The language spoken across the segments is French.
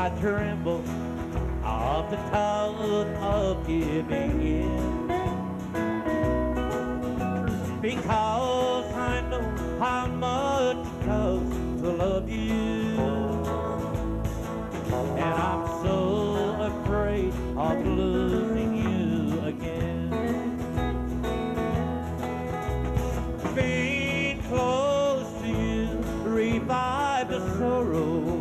I tremble of the thought of giving in, because I know how much it costs to love you, and I'm so afraid of losing you again. Being close to you revive the sorrow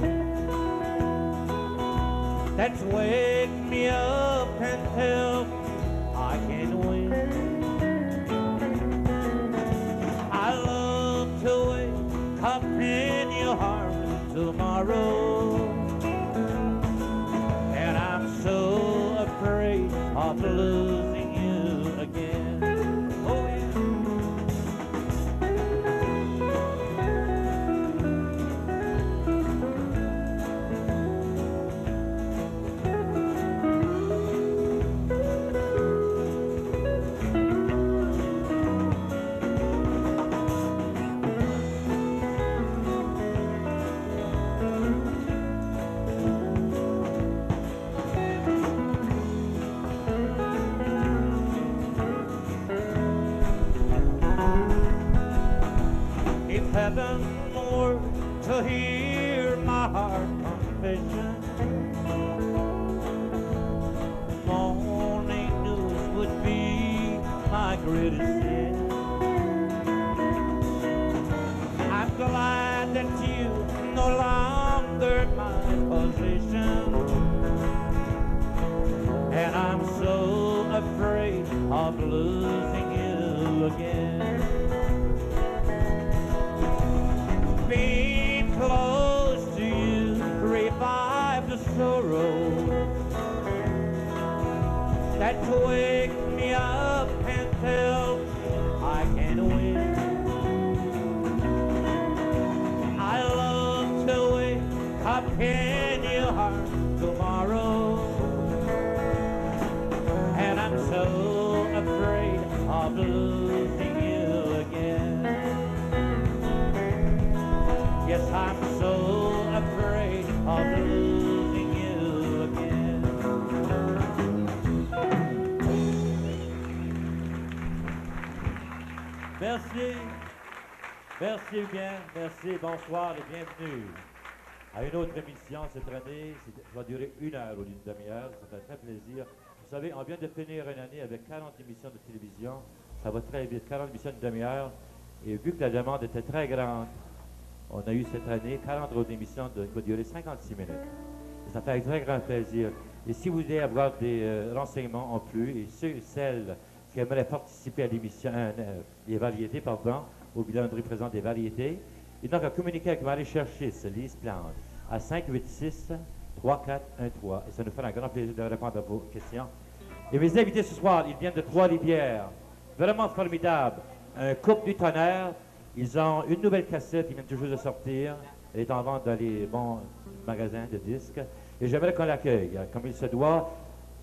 that's wake me up and tell me I can win. I love to wake up in your arms tomorrow, and I'm so afraid of losing you again. Oh, yeah. If heaven were to hear my heart confession, morning news would be my greatest sin. I'm glad that you no longer my possession, and I'm so afraid of losing you again. Being close to you revive the sorrow that wake me up and tell me I can win. I love to wake up in your heart tomorrow, and I'm so afraid of losing you again. Yes, I'm so afraid of losing you again. Merci. Merci bien. Merci. Bonsoir et bienvenue à une autre émission cette année. Ça va durer 1 heure au lieu d'une demi-heure. Ça fait très plaisir. Vous savez, on vient de finir une année avec 40 émissions de télévision. Ça va très vite. 40 émissions d'une demi-heure. Et vu que la demande était très grande, on a eu cette année 40 autres émissions qui vont durer 56 minutes. Et ça fait un très grand plaisir. Et si vous voulez avoir des renseignements en plus, et ceux et celles qui aimeraient participer à l'émission, les variétés, pardon, au bilan de représentant des variétés, et donc à communiquer avec Marie Cherchis, Lise Plante, à 586-3413. Et ça nous fait un grand plaisir de répondre à vos questions. Et mes invités ce soir, ils viennent de Trois-Rivières. Vraiment formidable. Un couple du tonnerre. Ils ont une nouvelle cassette, ils viennent toujours de sortir. Elle est en vente dans les bons magasins de disques. Et j'aimerais qu'on l'accueille, comme il se doit,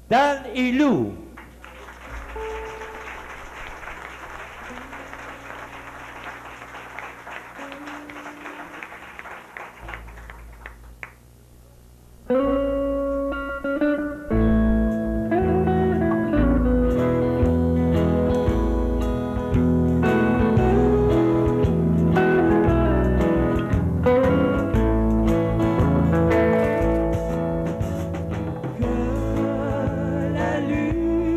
Dan et Lou. La lune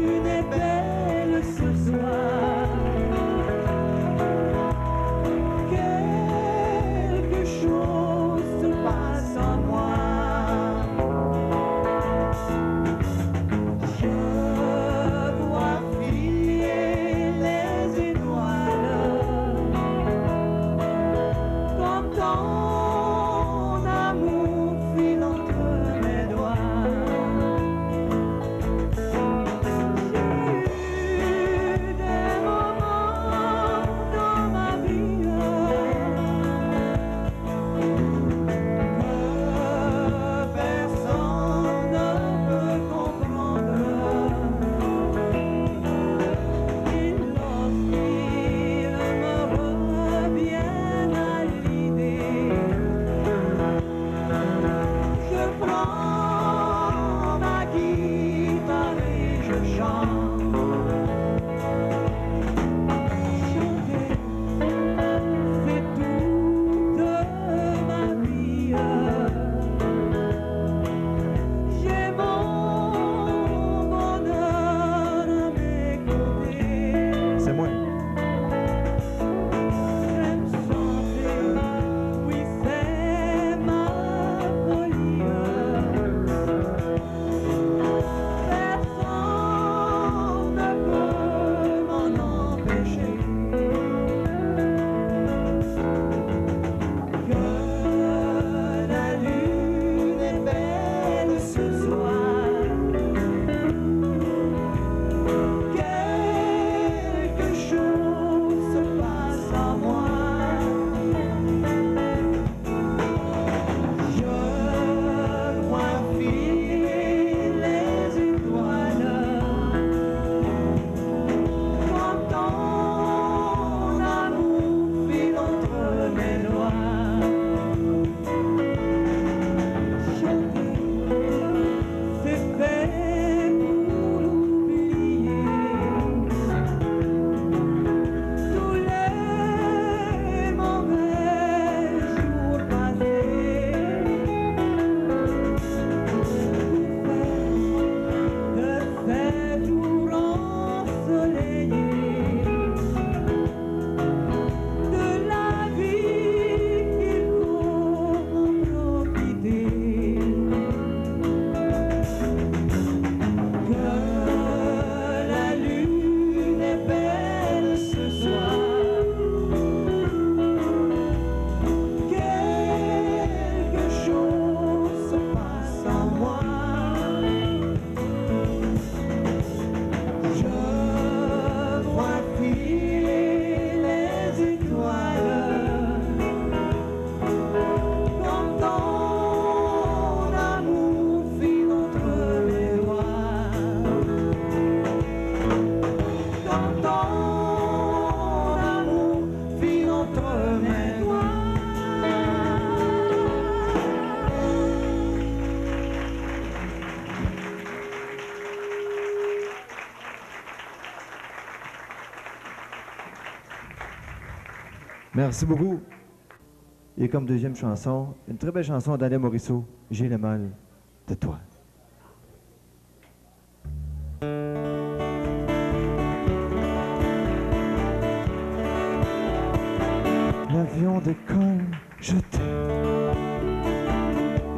Merci beaucoup. Et comme deuxième chanson, une très belle chanson d'Alain Morisseau, J'ai le mal de toi. L'avion décolle, je t'aime.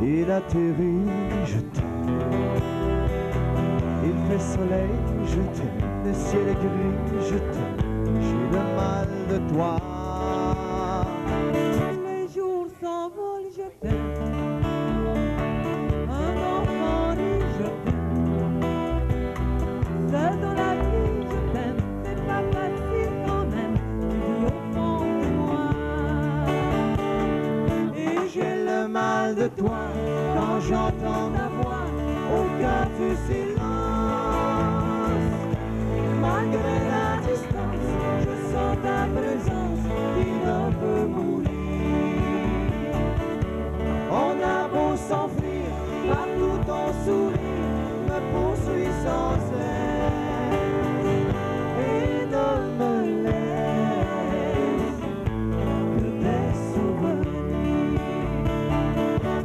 Il atterrit, je t'aime. Il fait soleil, je t'aime. Le ciel est gris, je t'aime. J'ai le mal de toi. Les jours s'envolent, je t'aime. Un enfant dit je t'aime. Seul dans la vie, je t'aime. C'est pas facile quand même. Tu vis au fond de moi. Et J'ai le mal de toi quand j'entends ta voix au cœur du silence. Malgré la distance, je sens ta présence qui ne peut mourir. On a beau s'enfuir, partout ton sourire me poursuit sans cesse et ne me laisse que des souvenirs.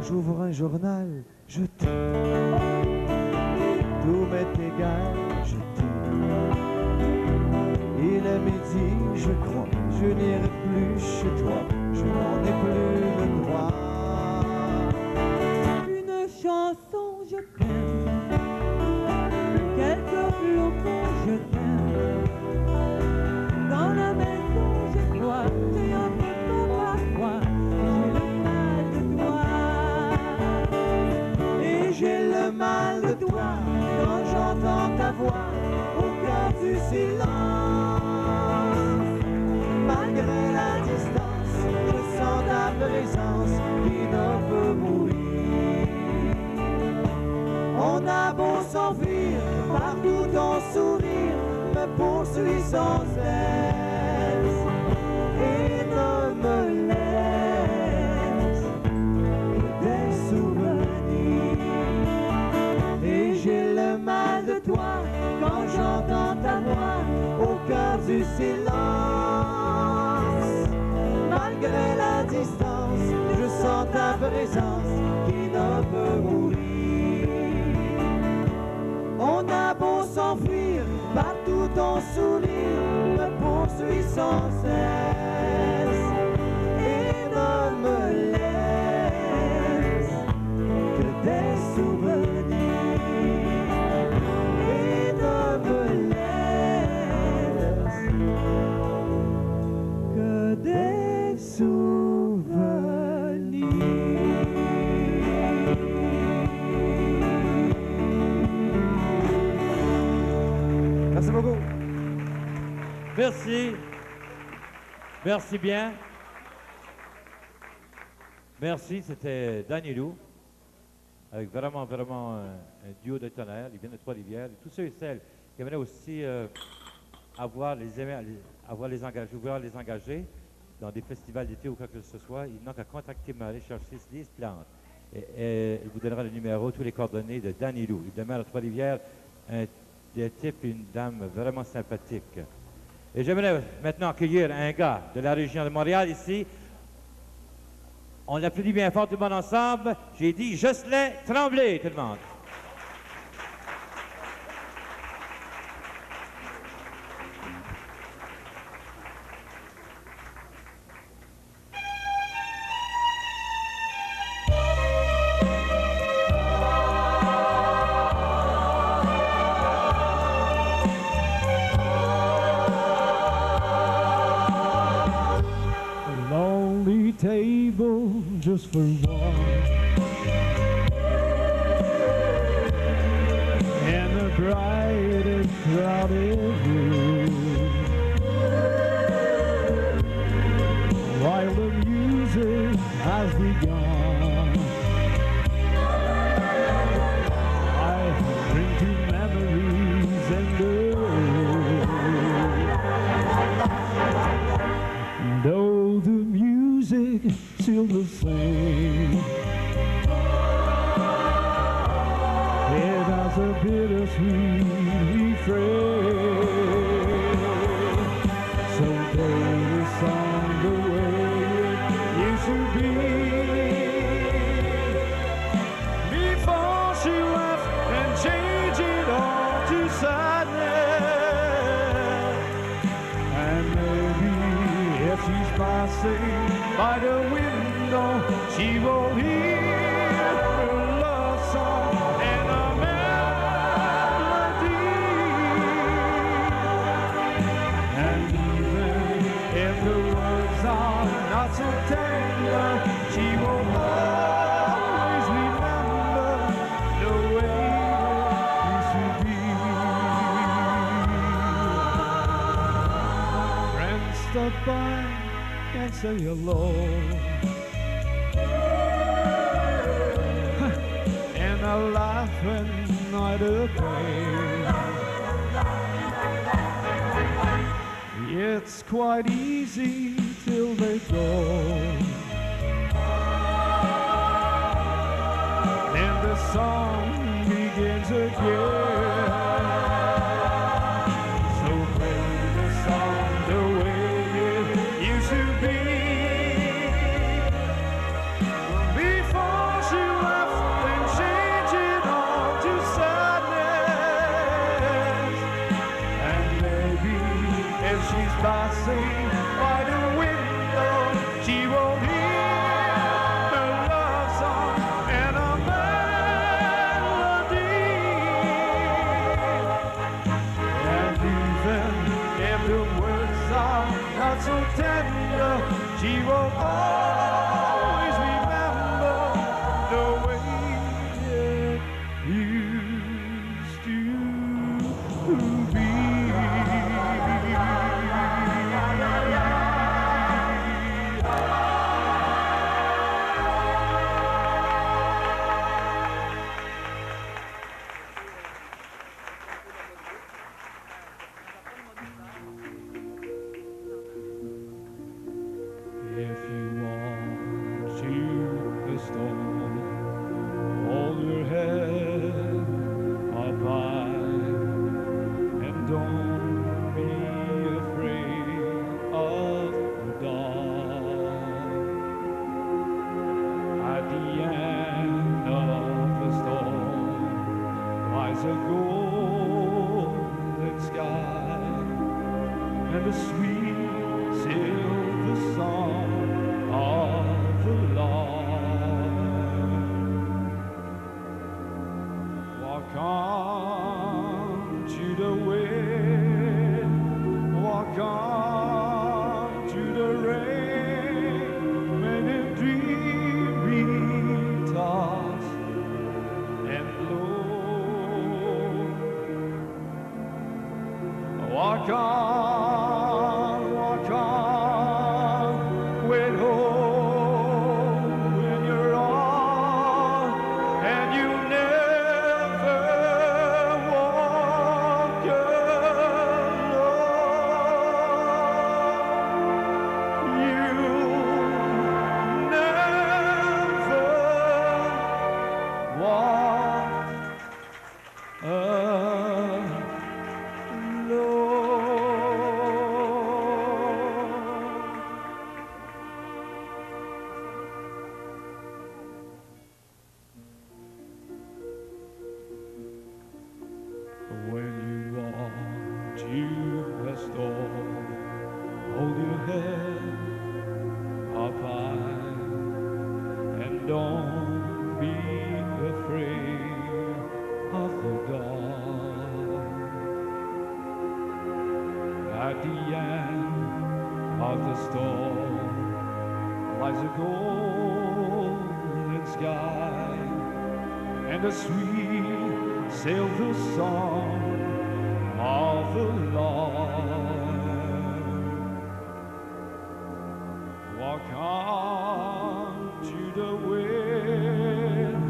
J'ouvre un journal, je t'aime. Tout m'est égal, je t'aime. Il est midi, je crois, je n'irai plus chez toi, je n'en ai plus le droit. une chanson, je t'aime. Quelques flocons, je t'aime. Dans la maison, je crois, j'ai un peu parfois. J'ai le mal de toi. Et j'ai le mal de toi quand j'entends ta voix au cœur du silence. Malgré la distance, je sens ta présence qui ne peut mourir. On a beau s'enfuir, partout ton sourire me poursuit sans cesse et ne me laisse que des souvenirs. Et j'ai le mal de toi quand j'entends ta voix au cœur du silence. Malgré la distance, je sens ta présence qui ne peut mourir. On a beau s'enfuir, partout ton sourire me poursuit sans cesse et ne me laisse que des souvenirs. Et ne me laisse que des souvenirs. Merci beaucoup. Merci. Merci bien. Merci, c'était Danny Lou, avec vraiment un duo de tonnerre. Ils viennent de Trois-Rivières. Et tous ceux et celles qui venaient aussi voir les engager dans des festivals d'été ou quoi que ce soit, ils n'ont qu'à contacter Marie chercher Lise Plante. Et il vous donnera le numéro, tous les coordonnées de Danny Lou. Il demeure à Trois-Rivières, des types et une dame vraiment sympathique. Et j'aimerais maintenant accueillir un gars de la région de Montréal ici. On l'applaudit bien fort tout le monde ensemble. J'ai dit Jocelyn Tremblay, tout le monde. Lonely table just for one, and the bright and crowded room, while the music has begun. I bring to memories and though the music still the same, it has a bittersweet refrain. So play the song the way change it all to sadness. And maybe if she's passing by the window, she will hear her love song and a melody. And even if the words are not so tender, she will always remember the way it used to be. Friends stop by and say hello, and I laugh when night away. It's quite easy till they go, and the song begins again. So play the song the way it used to be. Before she left and changed it all to sadness. And maybe if she's passing by the window, she will hear her love song and a melody. And even if the words are not so tender, she will always remember the way it used to be. If you want to the storm, hold your head up high and don't be afraid of the dark. At the end of the storm lies a golden sky and a sweet silver song of the Lord. Walk on to the wind, walk on to the rain, may the dream be tossed and blow. Walk on, with hope in your arms, and you never walk alone. You never walk alone. When you walk to a storm, hold your head up high and don't be afraid of the dark. At the end of the storm lies a golden sky and a sweet silver song of the Lord. Walk on to the wind,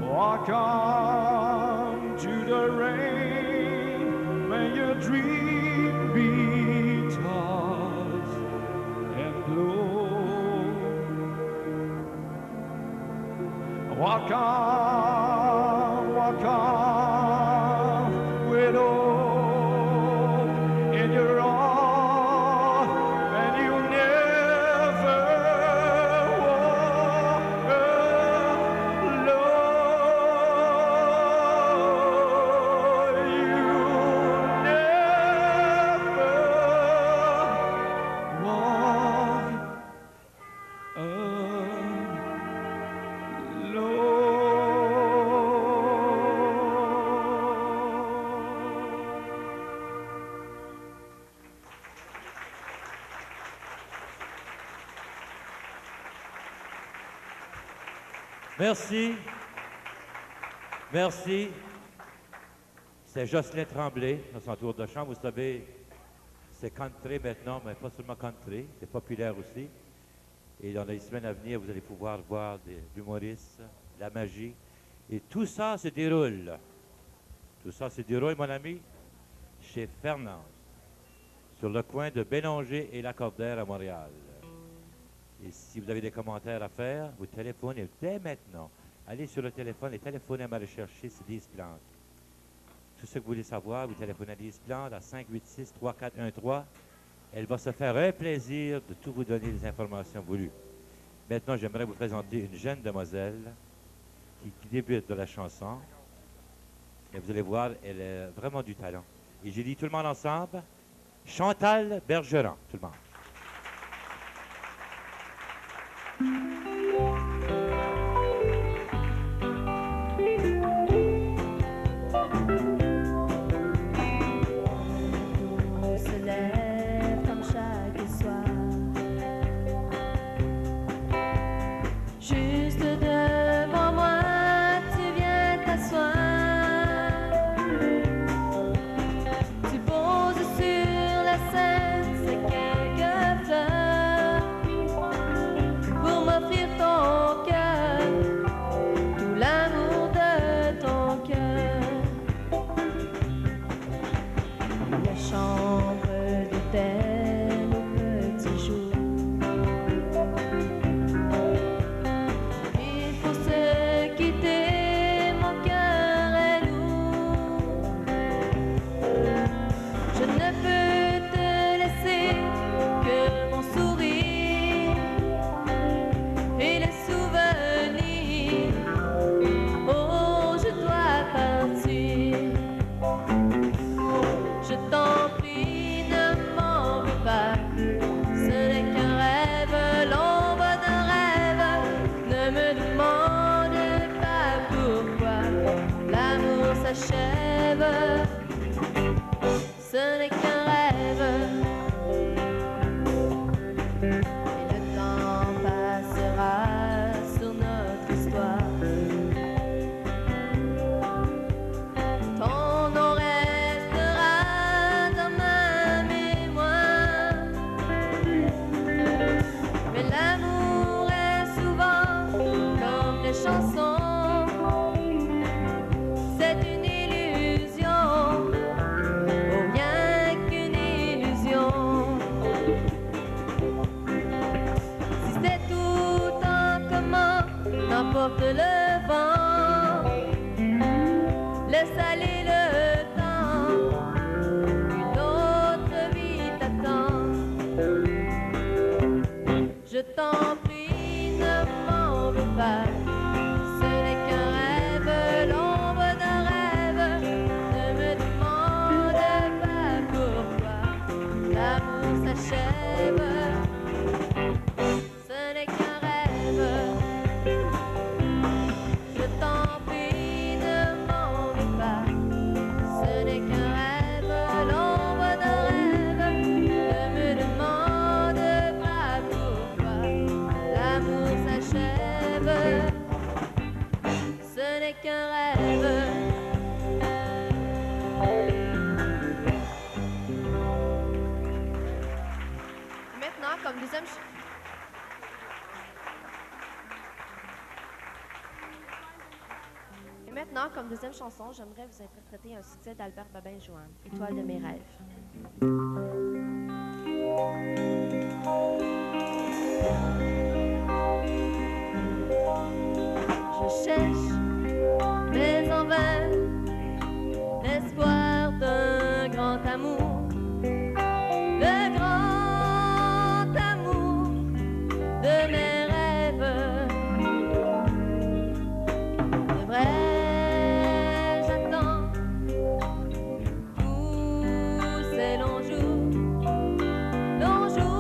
walk on to the rain, may your dream be tossed and blow. Walk on, with hope in your arms, and you'll never walk alone. Merci. Merci. C'est Jocelyn Tremblay, dans son tour de chant. Vous savez, c'est country maintenant, mais pas seulement country, c'est populaire aussi. Et dans les semaines à venir, vous allez pouvoir voir des humoristes, la magie. Et tout ça se déroule. Tout ça se déroule, mon ami, chez Fernand, sur le coin de Bélanger et Lacordaire à Montréal. Et si vous avez des commentaires à faire, vous téléphonez dès maintenant. Allez sur le téléphone et téléphonez à ma recherchée, c'est Lise Plante. Tout ce que vous voulez savoir, vous téléphonez à Lise Plante à 586-3413. Elle va se faire un plaisir de tout vous donner les informations voulues. Maintenant, j'aimerais vous présenter une jeune demoiselle qui débute de la chanson. Et vous allez voir, elle a vraiment du talent. Et j'ai dit tout le monde ensemble, Chantal Bergeron, tout le monde. Comme deuxième chanson, j'aimerais vous interpréter un succès d'Albert Babin-Joanne, Étoile de mes rêves. Je cherche, mais en vain, l'espoir d'un grand amour, le grand amour de mes rêves. De vrai. Longs jours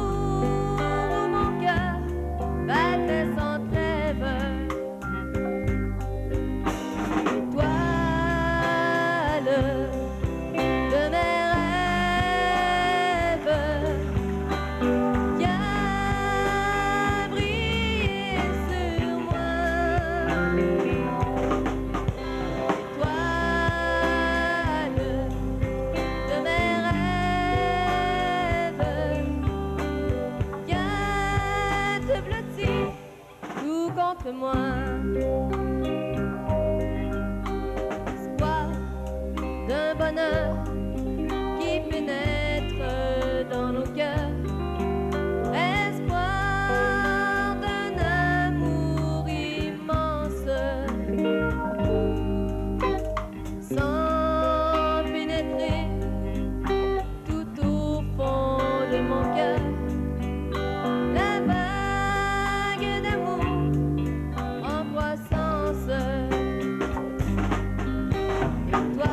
bonheur qui pénètre dans nos cœurs. Espoir d'un amour immense, sans pénétrer tout au fond de mon cœur. La vague d'amour en croissance, étoile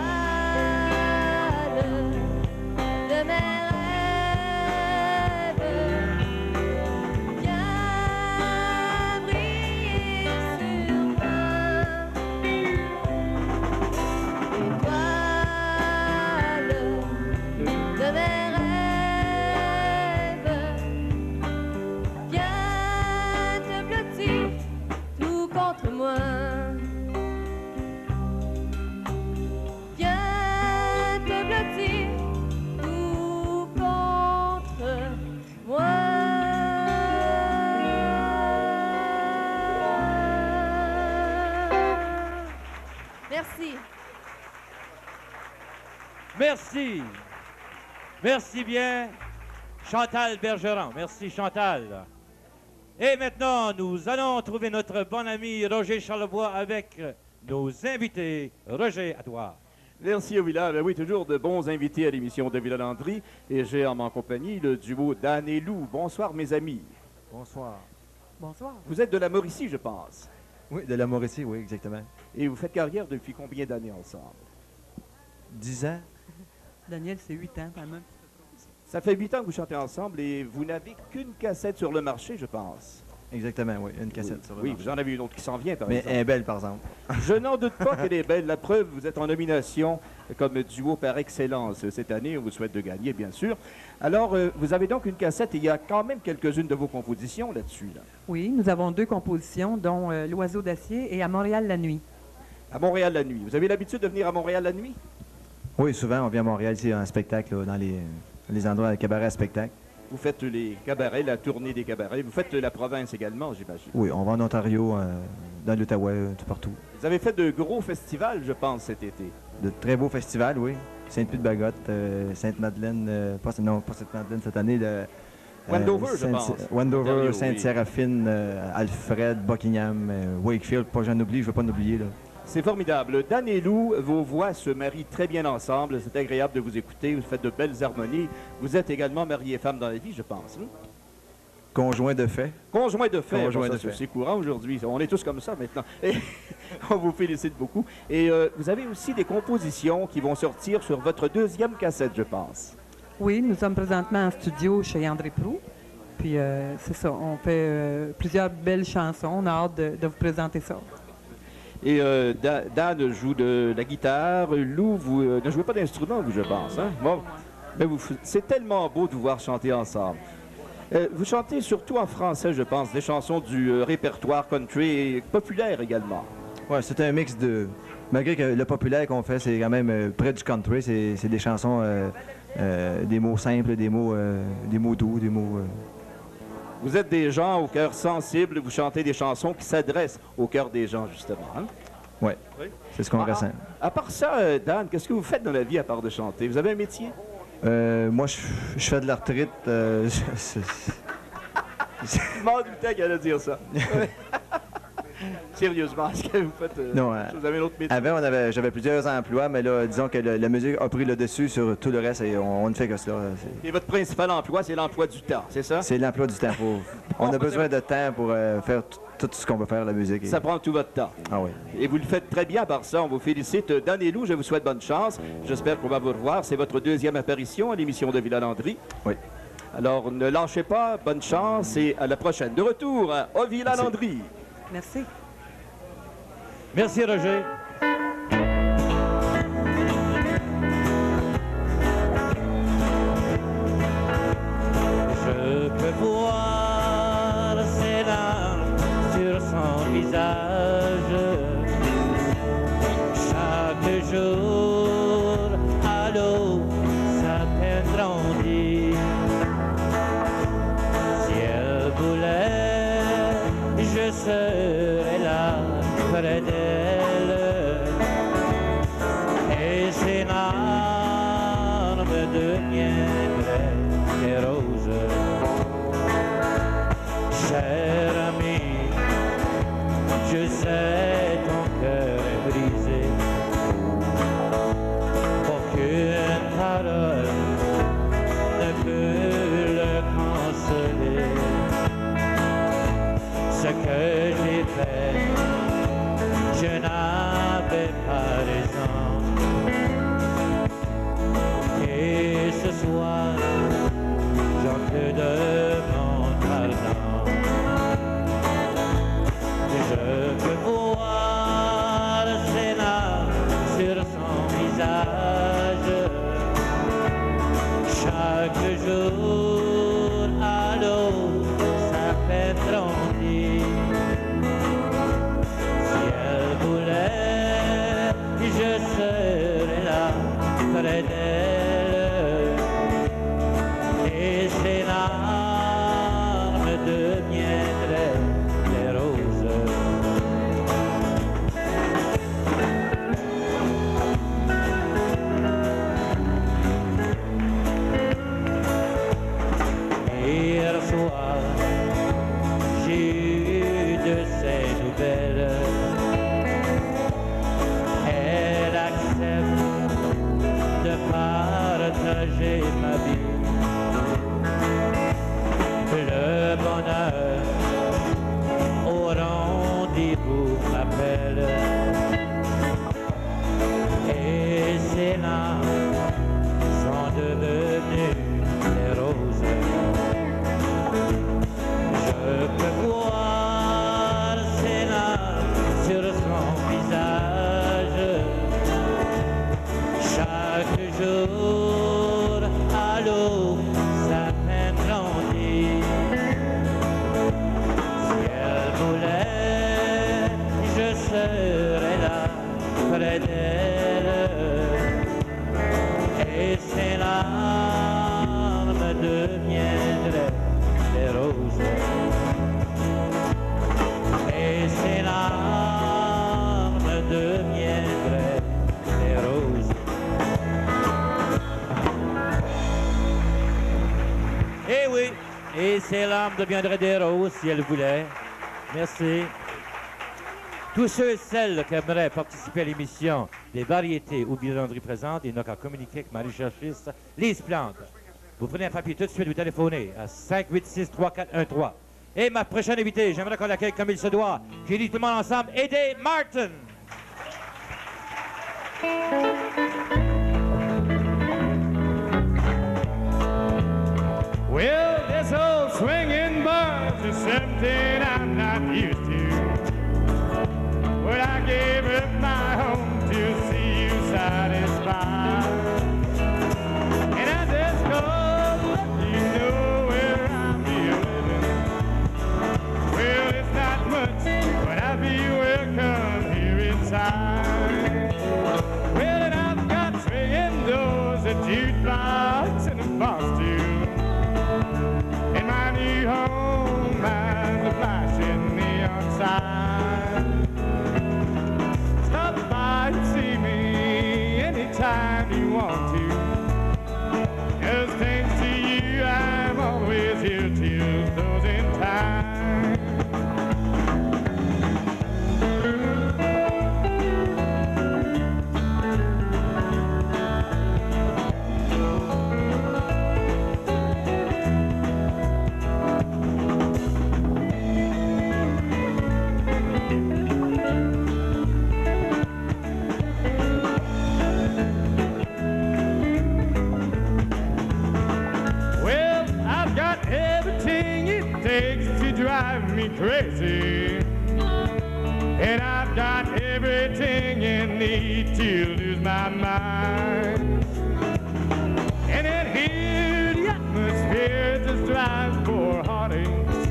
de mes rêves, viens briller sur moi. Étoile de mes rêves, viens te blottir tout contre moi. Viens te blottir tout contre moi. Merci. Merci. Merci bien, Chantal Bergeron. Merci, Chantal. Et maintenant, nous allons trouver notre bon ami Roger Charlebois avec nos invités. Roger, à toi. Merci au village. Oui, toujours de bons invités à l'émission de Villa Landry. Et j'ai en ma compagnie le duo Dan et Lou. Bonsoir, mes amis. Bonsoir. Bonsoir. Vous êtes de la Mauricie, je pense. Oui, de la Mauricie, oui, exactement. Et vous faites carrière depuis combien d'années ensemble? 10 ans. Daniel, c'est 8 ans quand même. Ça fait 8 ans que vous chantez ensemble et vous n'avez qu'une cassette sur le marché, je pense. Exactement, oui, une cassette sur le Oui, marché. vous en avez une autre qui s'en vient, par Mais exemple. elle est belle, par exemple. Je n'en doute pas qu'elle est belle. La preuve, vous êtes en nomination comme duo par excellence cette année. On vous souhaite de gagner, bien sûr. Alors, vous avez donc une cassette et il y a quand même quelques-unes de vos compositions là-dessus. Là. Oui, nous avons 2 compositions, dont L'Oiseau d'acier et À Montréal la nuit. À Montréal la nuit. Vous avez l'habitude de venir à Montréal la nuit? Oui, souvent, on vient à Montréal, ici, en spectacle, là, dans les endroits de cabaret à spectacle. Vous faites les cabarets, la tournée des cabarets. Vous faites la province également, j'imagine. Oui, on va en Ontario, dans l'Outaouais, tout partout. Vous avez fait de gros festivals, je pense, cet été. De très beaux festivals, oui. Sainte-Pie-de-Bagotte, Sainte-Madeleine, pas Sainte-Madeleine cette année. Wendover, je pense. Wendover, Ontario, oui. Sainte-Séraphine, Alfred, Buckingham, Wakefield, pas j'en oublie, je ne veux pas en oublier, là. C'est formidable. Dan et Lou, vos voix se marient très bien ensemble. C'est agréable de vous écouter. Vous faites de belles harmonies. Vous êtes également marié et femme dans la vie, je pense. Hein? Conjoint de fait. Conjoint de fait. Conjoint Bon, de ça, fait. c'est courant aujourd'hui. On est tous comme ça maintenant. Et on vous félicite beaucoup. Et vous avez aussi des compositions qui vont sortir sur votre deuxième cassette, je pense. Oui, nous sommes présentement en studio chez André Proulx. Puis c'est ça, on fait plusieurs belles chansons. On a hâte de vous présenter ça. Et Dan joue de la guitare. Lou, vous ne jouez pas d'instrument, vous, je pense. Hein? Bon, mais c'est tellement beau de vous voir chanter ensemble. Vous chantez surtout en français, je pense, des chansons du répertoire country et populaire également. Oui, c'est un mix de... Malgré que le populaire qu'on fait, c'est quand même près du country, c'est des chansons, des mots simples, des mots doux, des mots... Vous êtes des gens au cœur sensible, vous chantez des chansons qui s'adressent au cœur des gens, justement. Hein? Ouais, c'est ce qu'on ressent. À part ça, Dan, qu'est-ce que vous faites dans la vie à part de chanter? Vous avez un métier? Moi, je fais de l'arthrite. Je m'en doutais qu'elle allait dire ça. Sérieusement, est-ce que vous faites... Non, vous avez un autre métier? Avant, j'avais plusieurs emplois, mais là, disons que la musique a pris le dessus sur tout le reste et on ne fait que cela. Et votre principal emploi, c'est l'emploi du temps, c'est ça? C'est l'emploi du temps. On a besoin de temps pour faire tout ce qu'on veut faire, la musique. Ça prend tout votre temps. Ah oui. Et vous le faites très bien par ça. On vous félicite. Dan et Lou, je vous souhaite bonne chance. J'espère qu'on va vous revoir. C'est votre deuxième apparition à l'émission de Villa Landry. Oui. Alors, ne lâchez pas. Bonne chance et à la prochaine. De retour à Villa Landry. Merci. Merci, Roger. Je peux voir ses larmes sur son visage chaque jour. À l'eau, sa peine grandit. Si elle voulait, je serais là près d'elle. brisé. Aucune parole ne peut le consoler. Ce que j'ai fait, je n'avais pas raison. Et ce soir, j'en te demande pardon. Je peux voir ses larmes sur son visage. Chaque jour à l'eau, sa peine grandit. Si elle voulait, je serais là près d'elle. Et ses larmes deviendraient des roses. Hier soir, j'ai eu de ses nouvelles. Elle accepte de partager ma vie. Le bonheur au rendez-vous m'appelle. Et ses larmes sont devenues des roses. Je peux voir ses larmes sur son visage. Chaque jour à l'eau, sa peine grandit. Si elle voulait, je serais là près d'elle. Et ses larmes deviendraient des roses. Et ses larmes deviendraient des roses. Eh oui, et ses larmes deviendraient des roses si elle voulait. Merci. Tous ceux et celles qui aimeraient participer à l'émission des variétés ou bilandries présentes, ils n'ont qu'à communiquer avec ma recherchiste Lise Plante. Vous prenez un papier tout de suite, vous téléphonez à 586-3413. Et ma prochaine invitée, j'aimerais qu'on l'accueille comme il se doit. J'ai dit tout le monde ensemble, Eddie Martin. Well, this old swinging buzz is something I'm not used to. But I gave up my home to see you satisfied. And I just called to let you know where I'll be living. Well, it's not much, but I'll be welcome here inside. Well, and I've got swinging doors, a jukebox, and a box too. In my new home has a flashing neon sign. Stop by and see me anytime you want to. Just thanks to you, I'm always here till closing time. Drive me crazy, and I've got everything you need to lose my mind. And in here the atmosphere just drives for heartaches.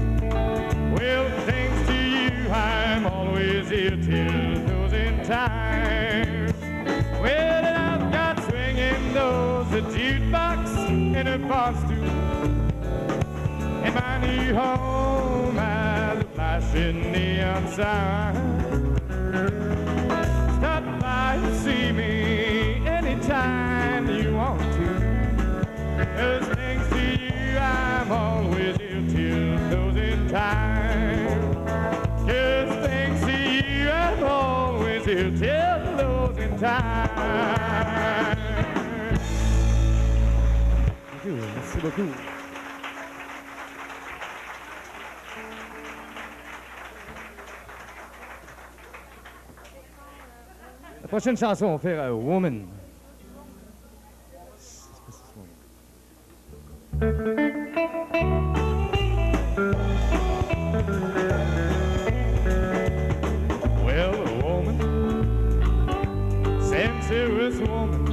Well, thanks to you, I'm always here till closing time. Well, and I've got swinging doors, a jukebox, and a bar stool. And my new home has a flashing neon sign. Stop by and see me anytime you want to. 'Cause thanks to you, I'm always here till closing time. 'Cause thanks to you, I'm always here till in time. Merci beaucoup. La prochaine chanson, on va faire Woman. Well, a woman, sensuous woman.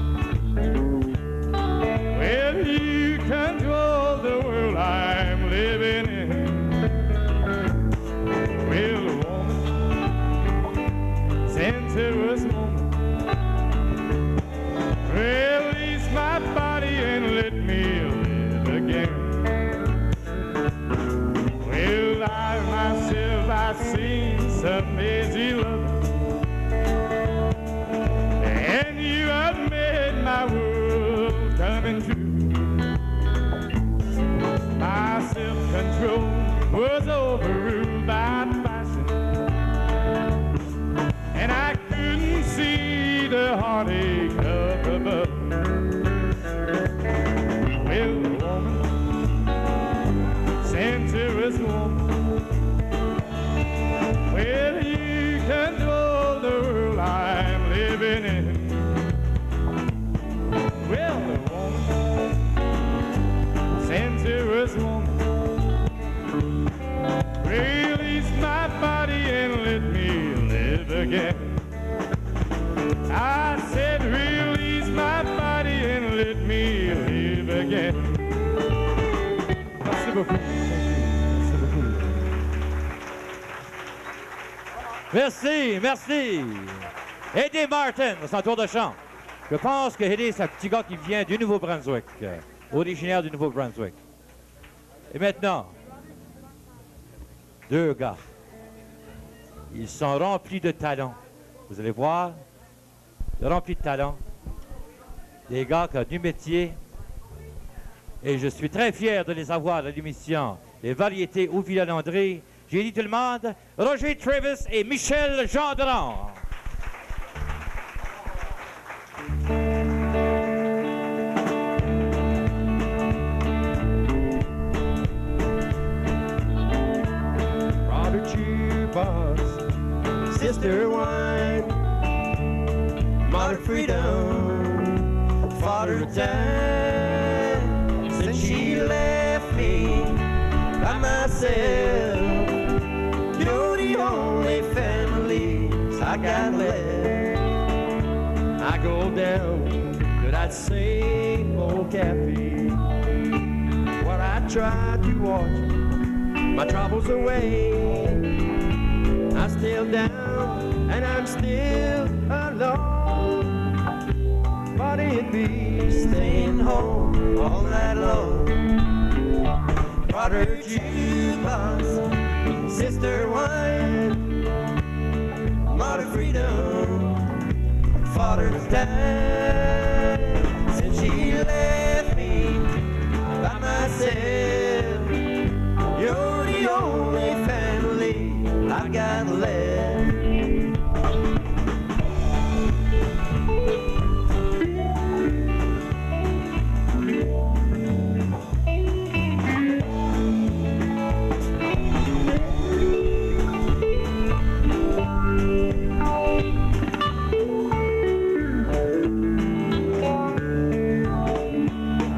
Well, you control the world I'm living in. Well, a woman, sensuous woman. Release my body and let me live again. Well, I myself, I've seen some easy love, and you have made my world coming true. My self-control was overruled by passion, and I couldn't see the heartache up above. Well, woman, sensuous woman, well, you control the world I'm living in. Well, woman, sensuous woman, release my body and let me live again. I said release my body and let me live again. Merci beaucoup. Merci beaucoup. Merci, merci. Eddie Martin, son tour de chant. Je pense que Eddie, c'est un petit gars qui vient du Nouveau-Brunswick, originaire du Nouveau-Brunswick. Et maintenant, deux gars. Ils sont remplis de talent. Vous allez voir, remplis de talent. Des gars qui ont du métier. Et je suis très fier de les avoir à l'émission Les Variétés au Villa-Landry. J'ai dit tout le monde, Roger Travis et Michel Gendron. Robert Jukebox, Sister Wine, Mother Freedom, Father Time. Since she left me by myself, you're the only family I got left. I go down to that same old cafe where I try to wash my troubles away. I'm still down and I'm still alone. But it'd be Staying home all night long. Brother Jukebox, Sister Wine, Mother Freedom, Father Time. Since she left me by myself, you're the only family I've got left.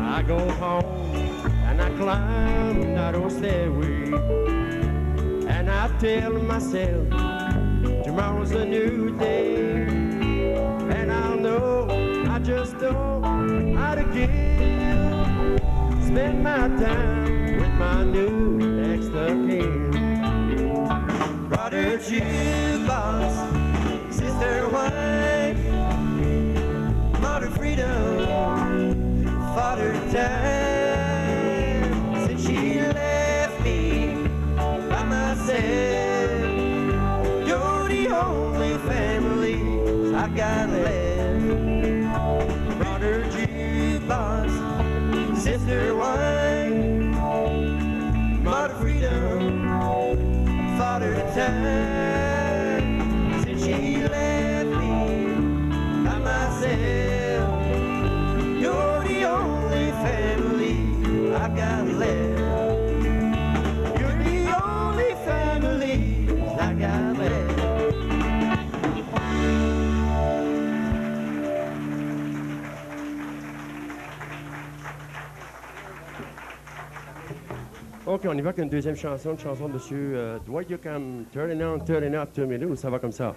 I go home and I climb that old stairway, and I tell myself tomorrow's a new day, and I'll know I just know how to give. Spend my time with my new next of kin. Brother Jukebox, Sister Wine, Mother Freedom, Father Time. Since she left me by myself, you're the only family I've got left. Brother Jukebox, Sister Wine, Mother Freedom, Father Time. Since she left me OK, on y va avec une deuxième chanson, une chanson de monsieur Dwight Yoakam, Turning On, Turning Up, Turn Me Loose. Ça va comme ça.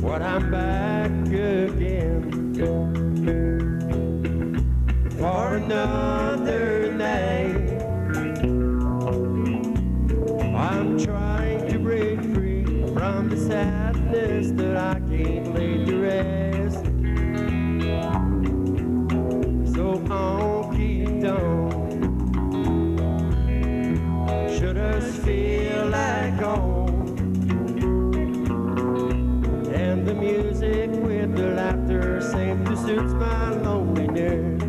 But I'm back again for another night. I'm trying to break free from the sadness that I can't lay to rest. So on, keep on. Should us feel like home. And the music with the laughter seems to suit my loneliness.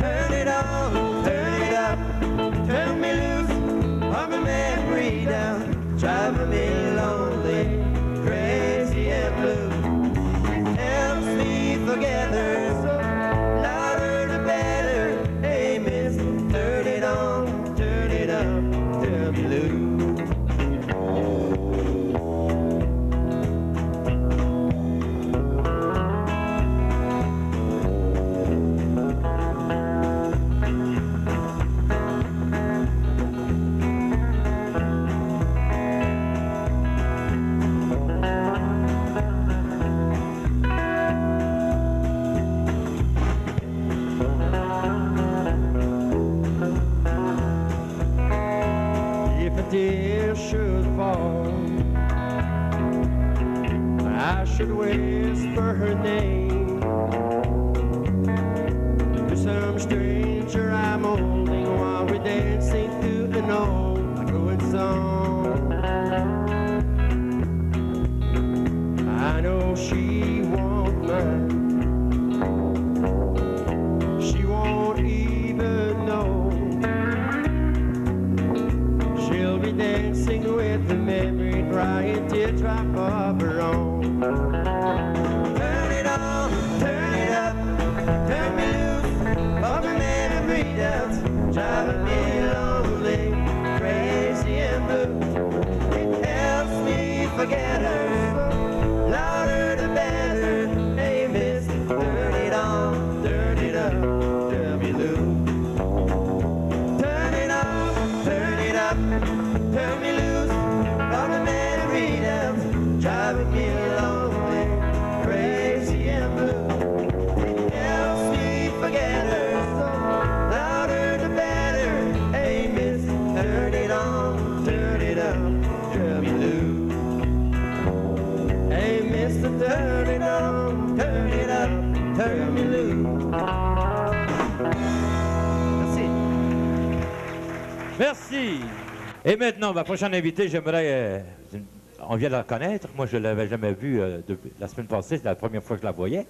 Turn it on, turn it up, turn me loose, put my memory down, driving me lonely, crazy and blue. Helps me forget her, so louder the better. Hey miss, turn it on, turn it up, turn me loose. Tears should fall, I should whisper her name to some stranger I'm holding while we're dancing to an old growing song. I know she won't mind, she won't even know. She'll be dancing with the memory, crying teardrop of her own. Turn it on, turn it up, turn me loose, put my memory down, driving me lonely, crazy and blue. It helps me forget her, louder the better. Hey miss, turn it on, turn it up, turn me loose. Turn it on, turn it up, turn me loose, put my memory down, driving me lonely, crazy and blue. It helps me forget her, so louder the better. Hey miss, turn it on, turn it up, turn me loose. Hey mister, turn it on, turn it up, turn me loose. Merci. Merci. Et maintenant, ma prochaine invitée, j'aimerais... on vient de la connaître. Moi, je ne l'avais jamais vue depuis la semaine passée. C'est la première fois que je la voyais.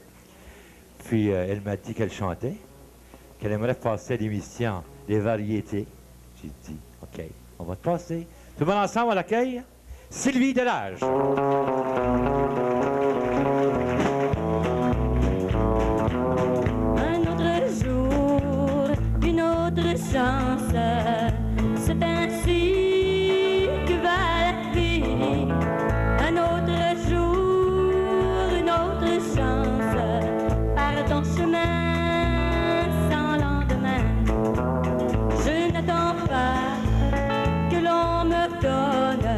Puis, elle m'a dit qu'elle chantait, qu'elle aimerait passer l'émission des variétés. J'ai dit, OK, on va te passer. Tout le monde ensemble à l'accueil? Sylvie Delage. Un autre jour, une autre chance, c'est ainsi que va la vie. Un autre jour, une autre chance, par ton chemin sans lendemain. Je n'attends pas que l'on me donne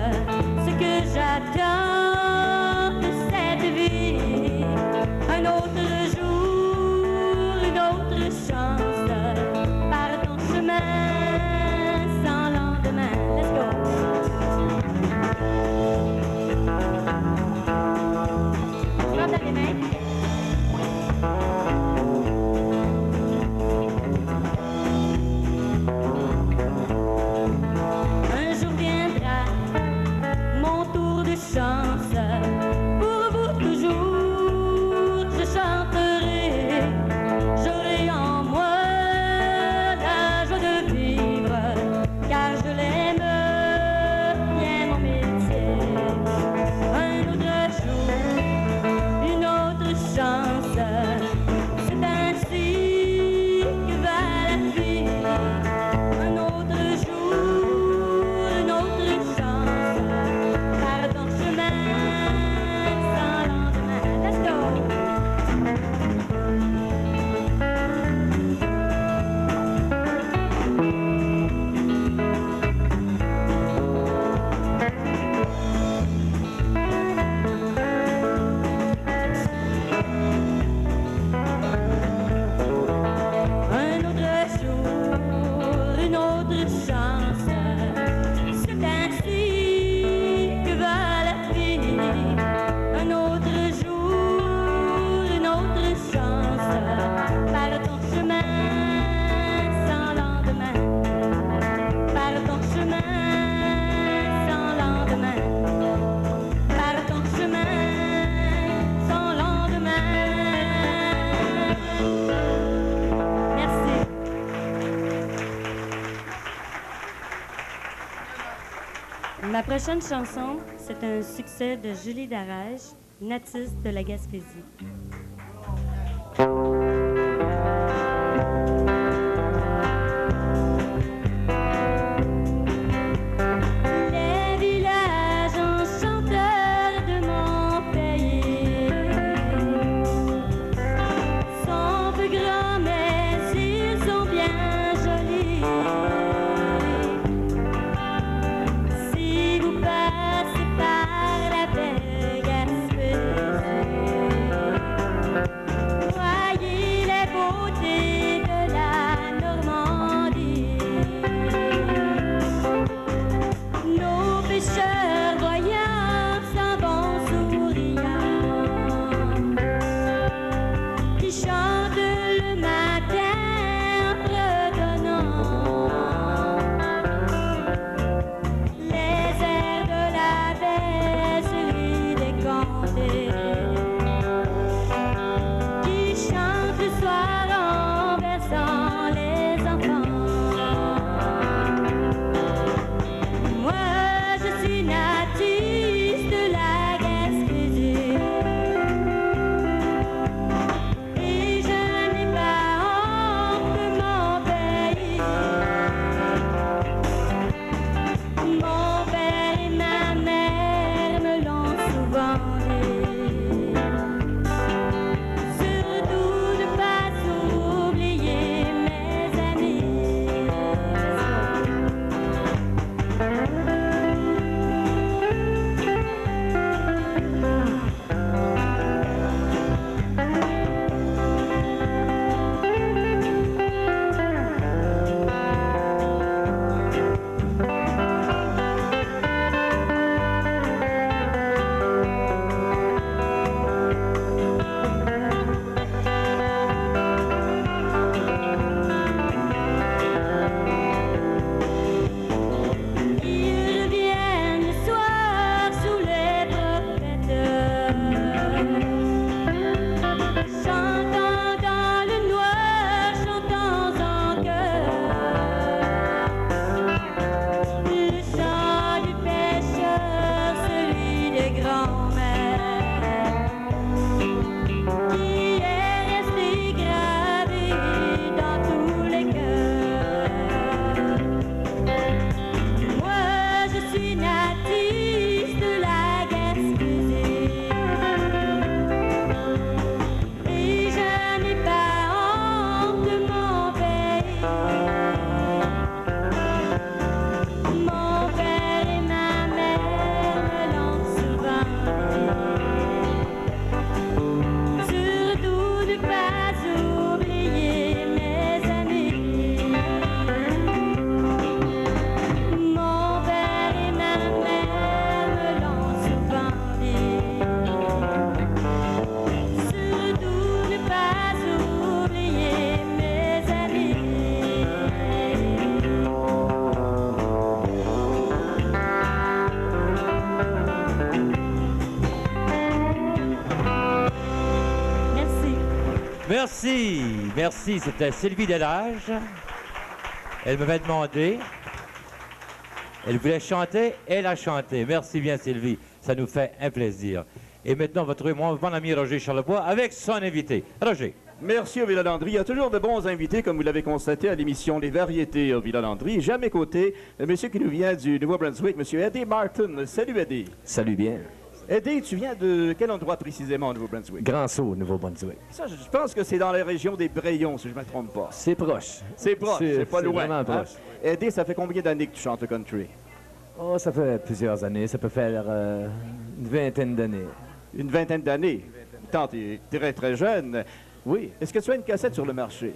ce que j'attends. Ma prochaine chanson, c'est un succès de Julie Darèche, native de la Gaspésie. Les villages enchanteurs de mon pays sont peu grands, mais ils sont bien jolis. Si vous passez par la belle Gaspésie, voyez les beautés de la Normandie. Nos pêcheurs voyants s'en vont souriants, qui chantent le matin en fredonnant les airs de la baie, celui des Condés, qui chantent le soir en berçant les enfants. Moi, je suis native de la Gaspésie et je n'ai pas honte de mon pays. Mon père et ma mère me l'ont souvent dit. Surtout ne pas oublier mes amis. Ils reviennent le soir sous les propriétaires, chantant dans le noir, chantant en chœur le chant du pêcheur, celui des grands-mères, qui est resté gravé dans tous les cœurs. Moi, je suis native de la Gaspésie et je n'ai pas honte de mon pays. Mon père et ma mère me l'ont souvent dit. Surtout ne pas oublier mes amis. Mon père et ma mère me l'ont souvent dit. Surtout ne pas oublier mes amis. Merci. Merci, merci. C'était Sylvie Delage. Elle m'avait demandé. Elle voulait chanter, elle a chanté. Merci bien, Sylvie. Ça nous fait un plaisir. Et maintenant, on va trouver mon bon ami Roger Charlebois avec son invité. Roger. Merci au Villa Landry. Il y a toujours de bons invités, comme vous l'avez constaté à l'émission Les Variétés au Villa Landry. J'ai à mes côtés un monsieur qui nous vient du Nouveau-Brunswick, monsieur Eddie Martin. Salut, Eddie. Salut bien. Eddie, tu viens de quel endroit précisément au Nouveau-Brunswick? Grand-Sault, Nouveau-Brunswick. Ça, je pense que c'est dans la région des Brayons, si je ne me trompe pas. C'est proche. C'est proche, c'est pas loin. Vraiment proche. Eddie, ça fait combien d'années que tu chantes le country? Oh, ça fait plusieurs années. Ça peut faire une vingtaine d'années. Une vingtaine d'années? Tant, t'es très, très jeune. Oui. Est-ce que tu as une cassette sur le marché?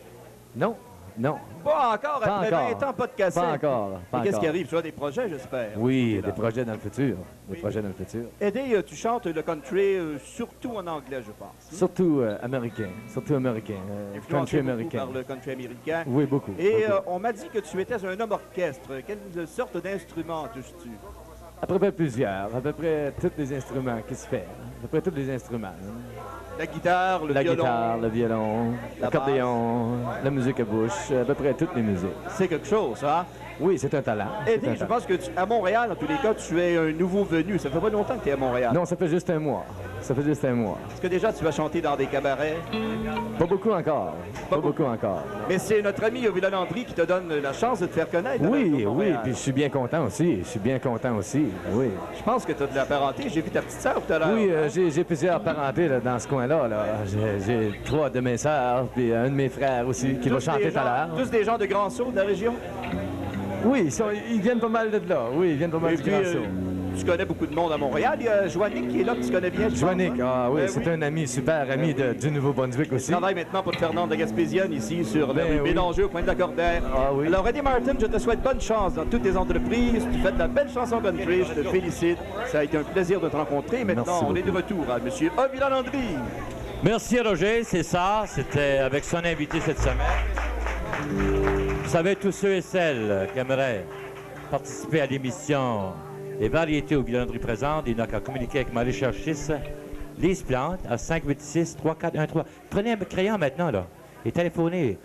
Non, non. Pas encore, Pas après encore. 20 ans, pas de cassette. Pas encore. Pas Mais qu'est-ce encore. qui arrive? Tu as des projets, j'espère? Oui, Et là. des projets dans le futur. Des Oui. projets dans le futur. Eddie, tu chantes le country surtout en anglais, je pense. Surtout américain. Surtout américain. Influencé Country beaucoup américain. par le country américain. Oui, beaucoup. Et beaucoup. on m'a dit que tu étais un homme orchestre. Quelle sorte d'instrument touches-tu? À peu près plusieurs. À peu près tous les instruments qui se font. À peu près tous les instruments. La guitare, le La violon. guitare, le violon, La l'accordéon, la musique à bouche, à peu près toutes les musiques. C'est quelque chose, hein? Oui, c'est un talent. Eddie, je pense que à Montréal, en tous les cas, tu es un nouveau venu. Ça fait pas longtemps que tu es à Montréal. Non, ça fait juste un mois. Ça fait juste un mois. Est-ce que déjà tu vas chanter dans des cabarets? Pas beaucoup encore. Pas beaucoup encore. Mais c'est notre ami Villa Landry qui te donne la chance de te faire connaître. Oui, oui, puis je suis bien content aussi. Je suis bien content aussi, oui. Je pense que tu as de la parenté. J'ai vu ta petite sœur tout à l'heure. Oui, j'ai plusieurs parentés là, dans ce coin-là. Là. J'ai 3 de mes sœurs, puis un de mes frères aussi, qui va chanter tout à l'heure. Tous des gens de Grand-Sault de la région? Oui, ils viennent pas mal de là. Oui, ils viennent pas mal du Grand-Sault. Tu connais beaucoup de monde à Montréal. Il y a Joannick qui est là, que tu connais bien. Joannick, ah oui, Ben c'est un ami, super ami du Nouveau-Brunswick aussi. Il travaille maintenant pour Fernand de Gaspésienne, ici, sur la Ben rue oui. Bélanger, au coin de la Cordaire. Ah oui. Alors, Eddie Martin, je te souhaite bonne chance dans toutes tes entreprises. Tu fais de la belle chanson country. Je te félicite. Ça a été un plaisir de te rencontrer. Maintenant, Merci on est de beaucoup. retour à M. Villa Landry. Merci Roger, c'est ça. C'était avec son invité cette semaine. Vous savez, tous ceux et celles qui aimeraient participer à l'émission Les variétés au Villa Landry présente, il n'a qu'à communiquer avec ma recherchiste Lise Plante à 586-3413. Prenez un crayon maintenant, là, et téléphonez.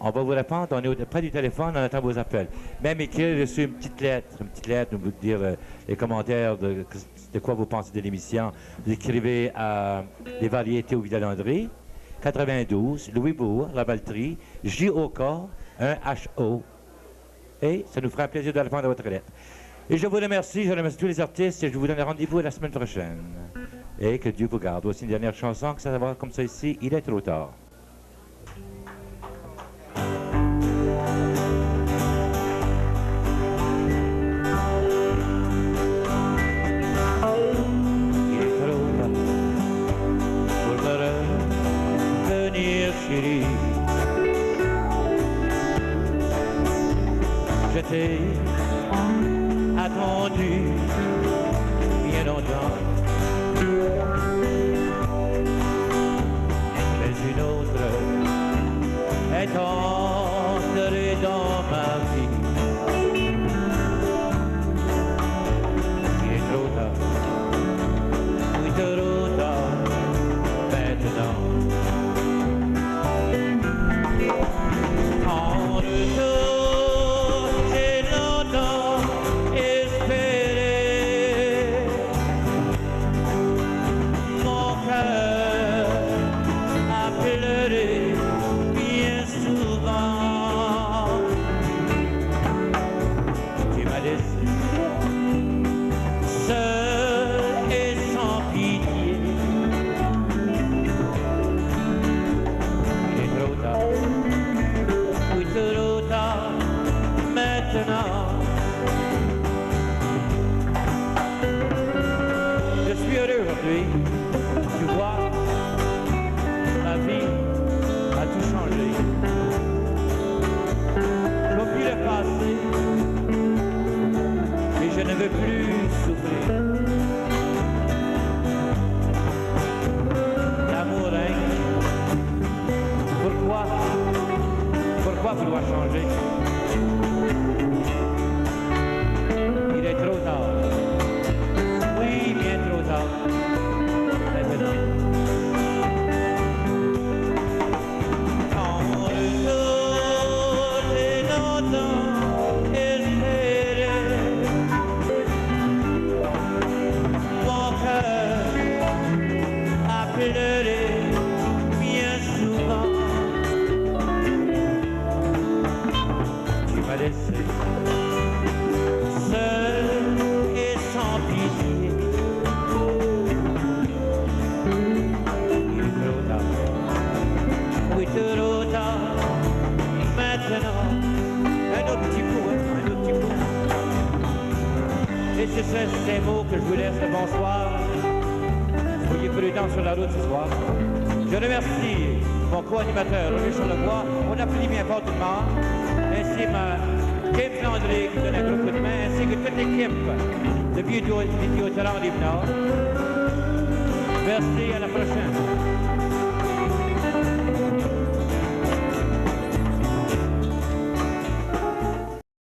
On va vous répondre, on est près du téléphone, on attend vos appels. Même écrire sur une petite lettre, nous dire les commentaires de quoi vous pensez de l'émission. Vous écrivez à Les variétés au Villa Landry, 92, Louisbourg, La Valtrie, JOK, 1HO. Et ça nous fera un plaisir de répondre à votre lettre. Et je vous remercie, je remercie tous les artistes et je vous donne rendez-vous la semaine prochaine. Et que Dieu vous garde. Voici une dernière chanson, que ça va comme ça ici, il est trop tard. Il est trop tard pour me revenir, chérie. Je t'ai attendu bien longtemps, mais une autre est entrée dans ma vie. Il est trop tard, oui trop tard maintenant. En retour, j'ai longtemps espéré. Mon cœur a pleuré bien souvent. Tu m'as laissé seul et sans pitié. Il est trop tard, oui trop tard maintenant. Je suis heureux aujourd'hui. Tu vois, la vie a tout changé. Je ne veux plus le passé et je ne veux plus souffrir. L'amour règne. Pourquoi vouloir changer? Il est trop tard. Oui, bien trop tard. Maintenant. En retour, j'ai longtemps espéré. Mon cœur a pleuré bien souvent. Tu m'as laissé seul et sans pitié. Il est trop tard, oui trop tard maintenant. Un autre petit coup. Et c'est ces mots que je vous laisse. Bonsoir. Soyez prudents sur la route ce soir. Je remercie mon co-animateur, Roger Charlevoix. On applaudit bien fortement. Ainsi ma Kim Landry qui donne un gros coup de main, ainsi que toute l'équipe de Vidéo Talent Live Nord. Merci, à la prochaine.